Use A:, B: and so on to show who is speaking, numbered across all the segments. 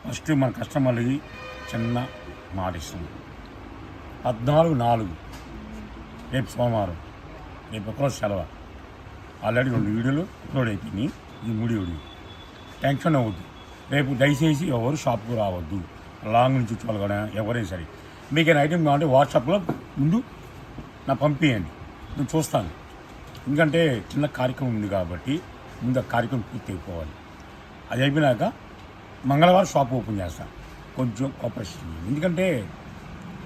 A: First మన కస్టమర్లకి చిన్న మాట ఇస్తుంది. 14/4 రేపు సోమవారం, రేపు ఒకరోజు సెలవు. ఆల్రెడీ 2 వీడియోలు అప్లోడ్ అయిపోయినాయి. ఈ 3 వీడియో టెన్షన్ అవ్వద్దు. రేపు దయచేసి ఎవరు షాప్కు రావద్దు. లాంగ్ నుంచి వచ్చి వాళ్ళు కూడా ఎవరైనా సరే మీకు ఏమైనా ఐటెం కావాలంటే వాట్సాప్లో ముందు నా పంపించండి, నేను చూస్తాను. ఎందుకంటే చిన్న కార్యక్రమం ఉంది కాబట్టి ముందు ఆ కార్యక్రమం పూర్తి అయిపోవాలి. అది అయిపోయినాక మంగళవారం షాప్ ఓపెన్ చేస్తాను. కొంచెం కోఆపరేషన్, ఎందుకంటే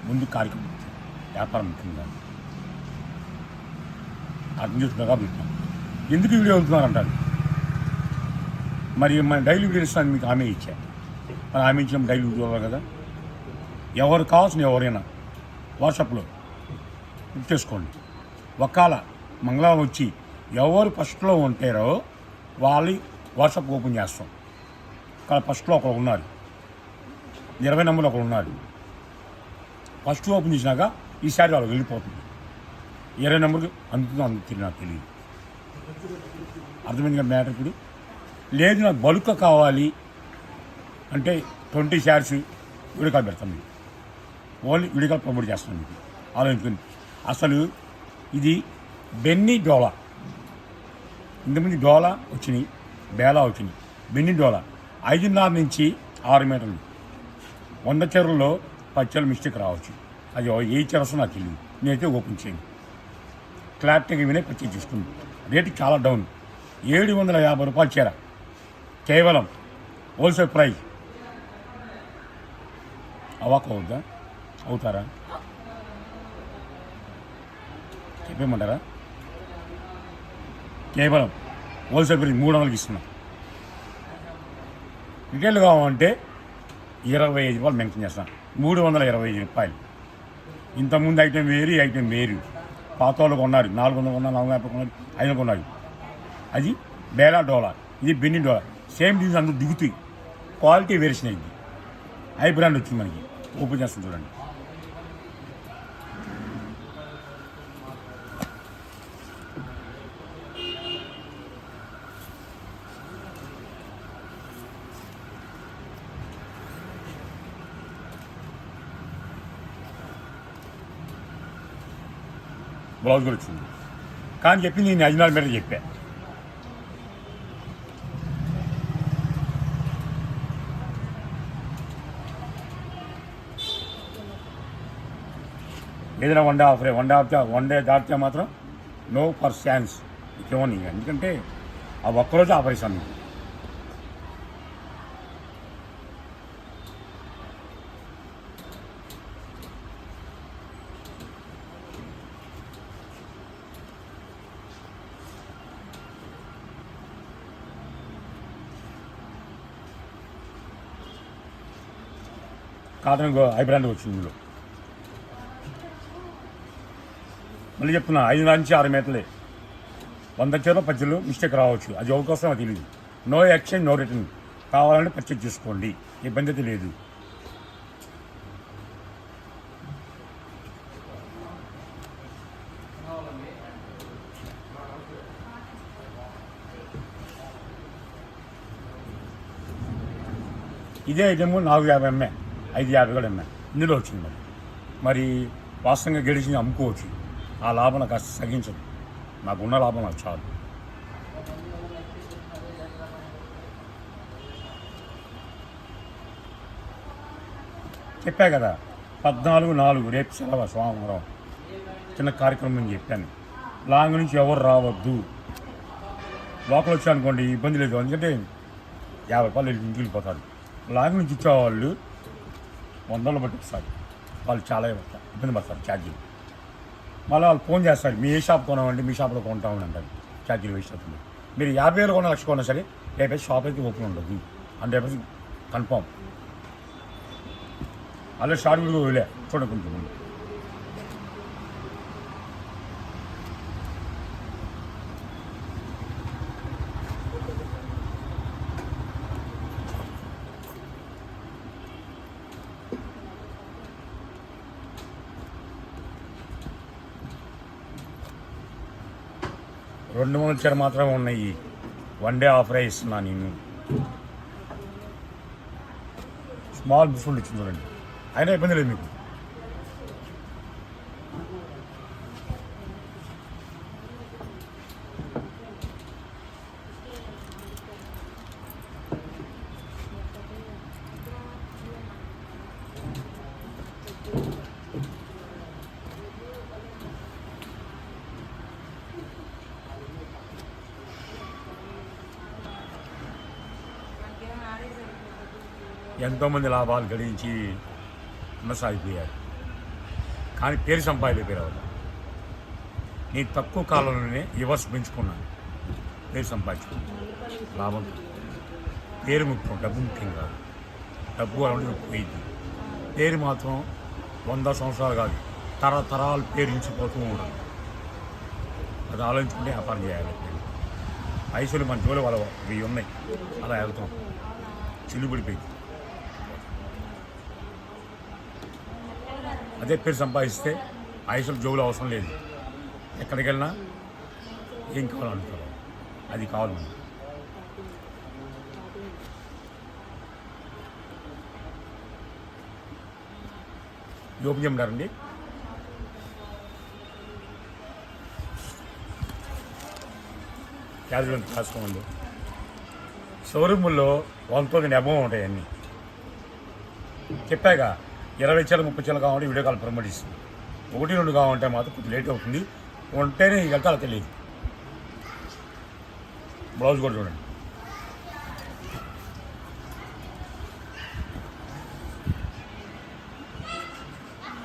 A: ముందు కార్యక్రమం వ్యాపారం ముఖ్యంగా అర్థం చేసుకున్నాగా పెట్టాను. ఎందుకు వీడియో వెళ్తున్నారు అంటారు. మరి మన డైలీ వీడియో ఇస్తాను మీకు హామీ ఇచ్చా. మరి హామీ ఇచ్చాము డైలీ వీడియో కదా. ఎవరు కావాల్సిన ఎవరైనా వాట్సాప్లో బుక్ చేసుకోండి. ఒకవేళ మంగళవారం వచ్చి ఎవరు ఫస్ట్లో ఉంటారో వాళ్ళు వాట్సాప్ ఓపెన్ చేస్తాం. కానీ ఫస్ట్లో ఒకరు ఉన్నారు, 20 నెంబర్లు ఒకరు ఉన్నారు. ఫస్ట్ ఓపెన్ చేసినాక ఈసారి వాళ్ళు వెళ్ళిపోతుంది. 20 నెంబర్కి అందుతుంది నాకు తెలియదు. అర్థమైంది కదా మ్యాటర్. ఇప్పుడు లేదు నాకు బల్క్ కావాలి అంటే 20 షేర్స్ వీడియోకాల్ పెడతాను. మీకు ఓన్లీ వీడియోకాల్ ప్రమోట్ చేస్తాను. మీకు ఆలోచించుకోండి. అసలు ఇది బెన్నీ డోలా, ఇంతమంది డోలా వచ్చినాయి, బేలా వచ్చినాయి. బెన్నీ డోలా 5.5 నుంచి 6 మీటర్లు. 100 చీరల్లో 10 చీరలు మిస్టేక్ రావచ్చు. అది ఏ చీర వస్తుందో నాకు తెలియదు. నేనైతే ఓపెన్ చేయండి, క్లారిటీగా వినే పర్చేజ్ చేసుకుంది. రేటు చాలా డౌన్. 750 రూపాయలు చీర కేవలం హోల్సేల్ ప్రైస్. అవాక్ అవుద్దా? అవుతారా చెప్పేయమంటారా? కేవలం హోల్సేల్ ప్రైస్ 300కి ఇస్తున్నాం. రిటైల్ కావాలంటే 25 రూపాయలు మెన్షన్ చేస్తాను. 325 రూపాయలు. ఇంతకుముందు ఐటెం వేరు, ఈ ఐటెం వేరు. పాత వాళ్ళు కొన్నారు 400 కొన్నారు, 450 కొన్నారు, 500 కొన్నారు. అది బేలా డోలా, ఇది బెన్నీ డోలా. సేమ్ డిజైన్ అందరూ దిగుతాయి. క్వాలిటీ వేరియేషన్ అయింది. హై బ్రాండ్ వచ్చింది మనకి. ఓపెన్ చేస్తుంది చూడండి. బ్లౌజ్ కూడా వచ్చింది. కానీ చెప్పింది నేను 14 మీటర్ చెప్పా. ఏదైనా వన్ డే దాటితే మాత్రం నో ఫర్ ఛాన్స్ ఇవ్వని. ఎందుకంటే ఆ ఒక్కరోజు ఆపరేషన్ మీకు. కాటన్ హై బ్రాండ్ వచ్చింది ఇందులో. మళ్ళీ చెప్తున్నా 5 నుంచి 6 మీటర్లే. 100 చీరలో 10 చీరలు మిస్టేక్ రావచ్చు. అది ఎవరి కోసం అది తెలియదు. No exchange, no return. కావాలంటే పర్చేజ్ చేసుకోండి, ఇబ్బంది అయితే లేదు. ఇదే ఐటమ్ 450 ఎంఏ, 550 కూడా ఎంఏ ఇందులో వచ్చింది. మరి వాస్తవంగా గడిచి అమ్ముకోవచ్చు. ఆ లాభం నాకు అసలు సగించదు. నాకున్న లాభం నాకు చాలు. చెప్పా కదా 14/4 రేపు సెలవు సోమవారం. చిన్న కార్యక్రమం అని చెప్పాను. లాంగ్ నుంచి ఎవరు రావద్దు. లోపల వచ్చానుకోండి ఇబ్బంది లేదు. ఎందుకంటే 50 రూపాయలు ఇంటికి వెళ్ళిపోతారు. లాంగ్ నుంచి ఇచ్చేవాళ్ళు 100 బట్టి వస్తారు. వాళ్ళు చాలా ఇబ్బంది పడతారు ఛార్జీలు. మళ్ళీ వాళ్ళు ఫోన్ చేస్తారు, మీ ఏ షాప్ కొనామండి, మీ షాప్లో కొంటామని అంటారు. ఛార్జీలు వేస్ట్ అవుతుంది. మీరు 50,000 కొన్న, 1,00,000 కొన్నా సరే రేపైతే షాప్ అయితే ఓపెన్ ఉండదు. 100% కన్ఫామ్. అలా షార్ట్ వీడియో వెళ్ళే చూడండి కొంచెం ముందు. రెండు 3 చీర మాత్రమే ఉన్నాయి. 1 డే ఆఫర్ ఇస్తున్నా నేను. స్మాల్ బిస్కెట్ ఇచ్చింది చూడండి, అయినా ఇబ్బంది లేదు మీకు. ఎంతోమంది లాభాలు గడించి కొనసాగిపోయారు, కానీ పేరు సంపాదిపోయారు వాళ్ళు. నేను తక్కువ కాలంలోనే రివర్స్ పెంచుకున్నాను, పేరు సంపాదించుకున్నాను. లాభం పేరు ముఖ్యం, డబ్బు ముఖ్యం కాదు. డబ్బు అనేది పోయింది, పేరు మాత్రం 100 సంవత్సరాలు కాదు, తరతరాలు పేరు ఇచ్చిపోతూ ఉండాలి. అది ఆలోచించుకుంటే వ్యాపారం చేయాలి. పైసలు మన జోలు వాళ్ళ ఇవి ఉన్నాయి, అలా వెళ్తాం, చిల్లుబడిపోయింది. అదే పేరు సంపాదిస్తే పైసలు జోగులు అవసరం లేదు, ఎక్కడికి వెళ్ళినా ఏం కావాలంటారు అది కావాలి. మనం ఓపెన్ చేయమంటారండి. క్యాజువల్ రాసుకోండి. షోరూముల్లో 1,000 అబౌవ్ ఉంటాయి అన్నీ. చెప్పాక 20 చీరలు 30 చీరలు కావాలంటే వీడియో కాల్ ప్రమోట్ ఇస్తుంది. 1, 2 కావాలంటే మాత్రం కొంచెం లేట్ అవుతుంది, ఉంటేనే వెళ్తాలో తెలియదు. బ్లౌజ్ కూడా చూడండి.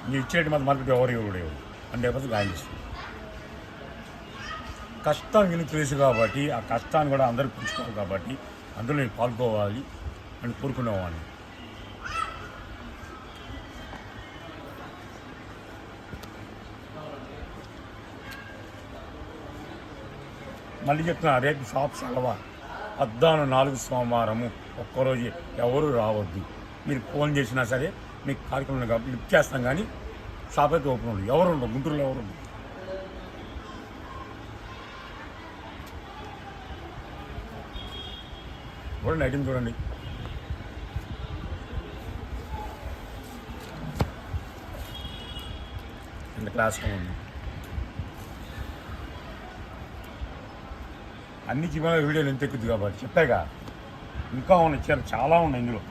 A: మీరు ఇచ్చినట్టు మాత్రం మార్కెట్ ఎవరు ఇవ్వడు, 100% గాయం చేస్తుంది. కష్టం వీళ్ళు తెలుసు కాబట్టి ఆ కష్టాన్ని కూడా అందరికి పుచ్చుకోవాలి కాబట్టి అందులో నేను పాల్గొవాలి అని కోరుకునేవాడిని. మళ్ళీ చెప్తున్నా, రేపు షాప్ సెలవు, 14 సోమవారము, ఒక్కరోజు ఎవరు రావద్దు. మీరు ఫోన్ చేసినా సరే మీకు కార్యక్రమం కాబట్టి లిఫ్ట్ చేస్తాం, కానీ షాప్ అయితే ఓపెన్ ఉండదు. ఎవరు ఉండవు, గుంటూరులో ఎవరు ఉండదు. చూడండి, ఐటమ్ చూడండి. ఇంత క్లాస్గా ఉంది. అన్ని జీవన వీడియోలు ఎంత ఎక్కుద్ది కాబట్టి చెప్పాగా, ఇంకా ఉన్నాయి చీరలు చాలా ఉన్నాయి ఇందులో.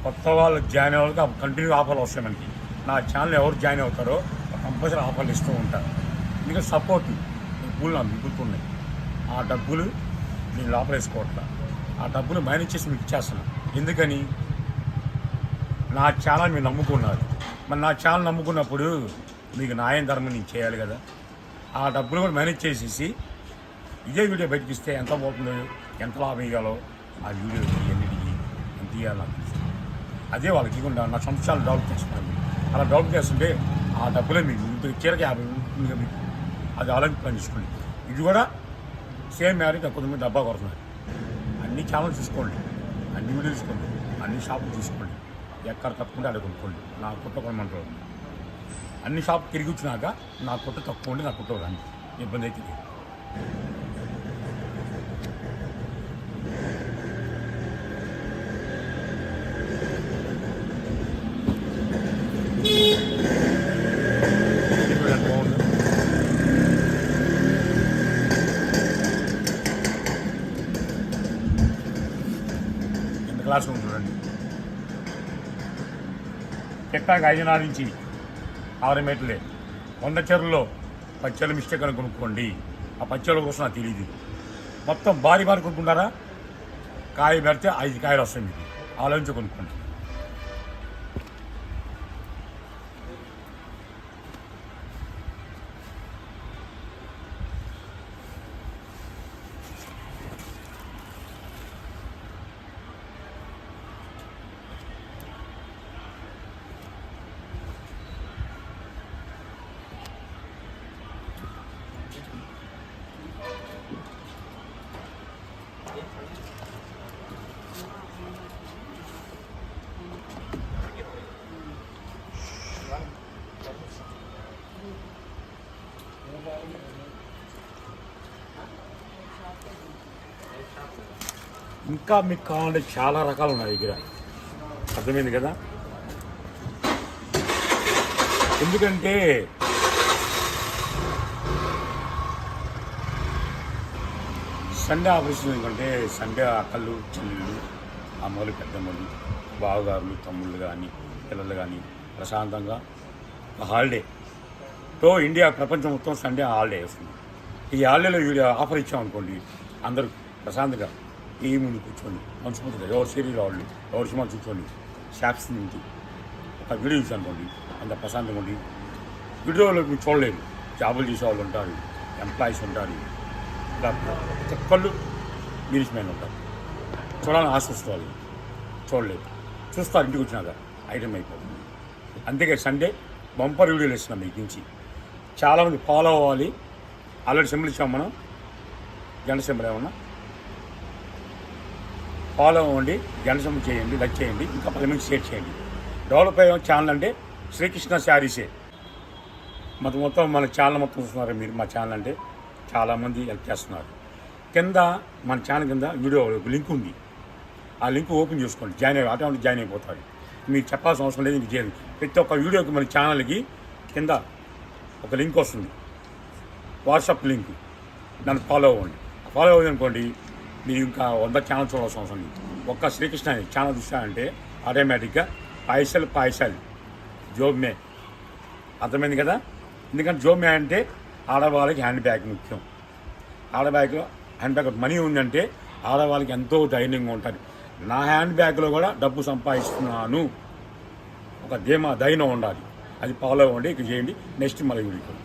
A: కొత్త వాళ్ళు జాయిన్ అయ్యే వాళ్ళకి కంటిన్యూ ఆఫర్లు వస్తాయి మనకి. నా ఛానల్ ఎవరు జాయిన్ అవుతారో కంపల్సరీ ఆఫర్లు ఇస్తూ ఉంటారు. ఎందుకంటే సపోర్ట్ డబ్బులు నాకు మిగులుతున్నాయి, ఆ డబ్బులు నేను లోపల వేసుకోవట్లా, ఆ డబ్బులు మైనస్ చేసి మీకు ఇచ్చేస్తాను. ఎందుకని, నా ఛానల్ మీరు నమ్ముకున్నారు, మరి నా ఛానల్ నమ్ముకున్నప్పుడు మీకు న్యాయం ధర్మం నేను చేయాలి కదా. ఆ డబ్బులు కూడా మేనేజ్ చేసేసి ఇదే వీడియో బయటకు ఇస్తే ఎంత పోతుందో, ఎంత లాభం ఇవ్వాలో ఆ వీడియో ఎన్నిటికి ఎంత ఇవ్వాలో నాకు తెలుసు. అదే వాళ్ళకి ఇవ్వకుండా నా సంవత్సరాలు డెవలప్ చేస్తున్నాను. అలా డెవలప్ చేస్తుంటే ఆ డబ్బులే మీకు చీరకి 50 ఉంటుంది మీకు, అది ఆలోచించి పనిచేసుకోండి. ఇది కూడా సేమ్ మ్యారేజ్ కొంతమంది డబ్బా కొడుతున్నారు. అన్ని ఛానల్ చూసుకోండి, అన్ని వీడియోలు చూసుకోండి, అన్ని షాపులు చూసుకోండి, ఎక్కడ తప్పుకుంటే అక్కడ కొనుక్కోండి. నా కుట్ట కొనమంటారు. అన్ని షాప్ తిరిగి వచ్చినాక నా కుట్ట తక్కువ ఉండి నా కుట్ట రండి, ఇబ్బంది అయితే లేదు. ఎంత క్లాస్ రూమ్ చూడండి. చెప్పాక 5 నుంచి 6 మీటర్లే. 100 చీరల్లో 10 చీరలు మిస్టేక్ అని కొనుక్కోండి. ఆ 10 చీరల కోసం నాకు తెలియదు. మొత్తం భారీ కొనుక్కుంటారా, కాయ పెడితే 5 కాయలు వస్తాయి మీకు, ఆలోచించి కొనుక్కోండి. ఇంకా మీకు కావాలంటే చాలా రకాలు ఉన్నాయి దగ్గర, అర్థమైంది కదా. ఎందుకంటే సండే ఆపరేషన్ ఎందుకంటే సండే అక్కలు చెల్లెళ్ళు అమ్మలు పెద్దమ్మలు బావగారులు తమ్ముళ్ళు కానీ పిల్లలు కానీ ప్రశాంతంగా హాలిడే తో ఇండియా ప్రపంచం మొత్తం సండే హాలిడే వస్తుంది. ఈ హాలిడేలో వీడియో ఆఫర్ ఇచ్చామనుకోండి, అందరూ ప్రశాంతంగా ఈ ముందు కూర్చొని మనసుకుంటుంది, ఎవరు శరీరం వాళ్ళు ఎవరు సినిమా కూర్చొని షాప్స్ నుంచి ఒక వీడియో చూసానుకోండి, అంత ప్రశాంతంగా ఉండి. వీడియోలో మీరు చూడలేదు, జాబులు చేసే వాళ్ళు ఉంటారు, ఎంప్లాయీస్ ఉంటారు, ఇలా ఒక్కళ్ళు బిజినెస్ మ్యాన్ ఉంటారు. చూడాలని ఆశ వస్తుంది, చూడలేదు, చూస్తారు ఇంటికి వచ్చినాక ఐటమ్ అయిపోతుంది. అంతేగా సండే బంపర్ వీడియోలు ఇస్తున్నాం మీకు నుంచి. చాలామంది ఫాలో అవ్వాలి. ఆల్రెడీ సింబల్ ఇచ్చాము మనం, గంట సింబల్ ఏమన్నా ఫాలో అవ్వండి, గంట సింబల్ చేయండి, లైక్ చేయండి, ఇంకా 10 మంది షేర్ చేయండి. డెవలప్ అయ్యే ఛానల్ అంటే శ్రీకృష్ణ శారీసే. మొత్తం మన ఛానల్ మొత్తం చూస్తున్నారు మీరు. మా ఛానల్ అంటే చాలామంది హెల్ప్ చేస్తున్నారు. కింద మన ఛానల్ కింద వీడియో లింక్ ఉంది, ఆ లింక్ ఓపెన్ చేసుకోండి, ఆటోమేటిక్ జాయిన్ అయిపోతారు. మీరు చెప్పాల్సిన అవసరం లేదు. మీకు చేయండి. ప్రతి ఒక్క వీడియోకి మన ఛానల్కి కింద ఒక లింక్ వస్తుంది, వాట్సాప్ లింక్. నన్ను ఫాలో అవ్వండి. ఫాలో అవ్వండి అనుకోండి, మీరు ఇంకా 100 ఛానల్ చూడాల్సిన అవసరం లేదు. ఒక్క శ్రీకృష్ణ ఛానల్ చూసారంటే ఆటోమేటిక్గా పైసలు జోబ్ మే. అర్థమైంది కదా. ఎందుకంటే జోబ్ మే అంటే ఆడవాళ్ళకి హ్యాండ్ బ్యాగ్ ముఖ్యం. హ్యాండ్ బ్యాగ్ మనీ ఉందంటే ఆడవాళ్ళకి ఎంతో ధైర్యంగా ఉంటుంది. నా హ్యాండ్ బ్యాగ్లో కూడా డబ్బు సంపాదిస్తున్నాను, ఒక ధైర్యం ఉండాలి. అది ఫాలో అవ్వండి, ఇక చేయండి. నెక్స్ట్ మళ్ళీ వీడియో.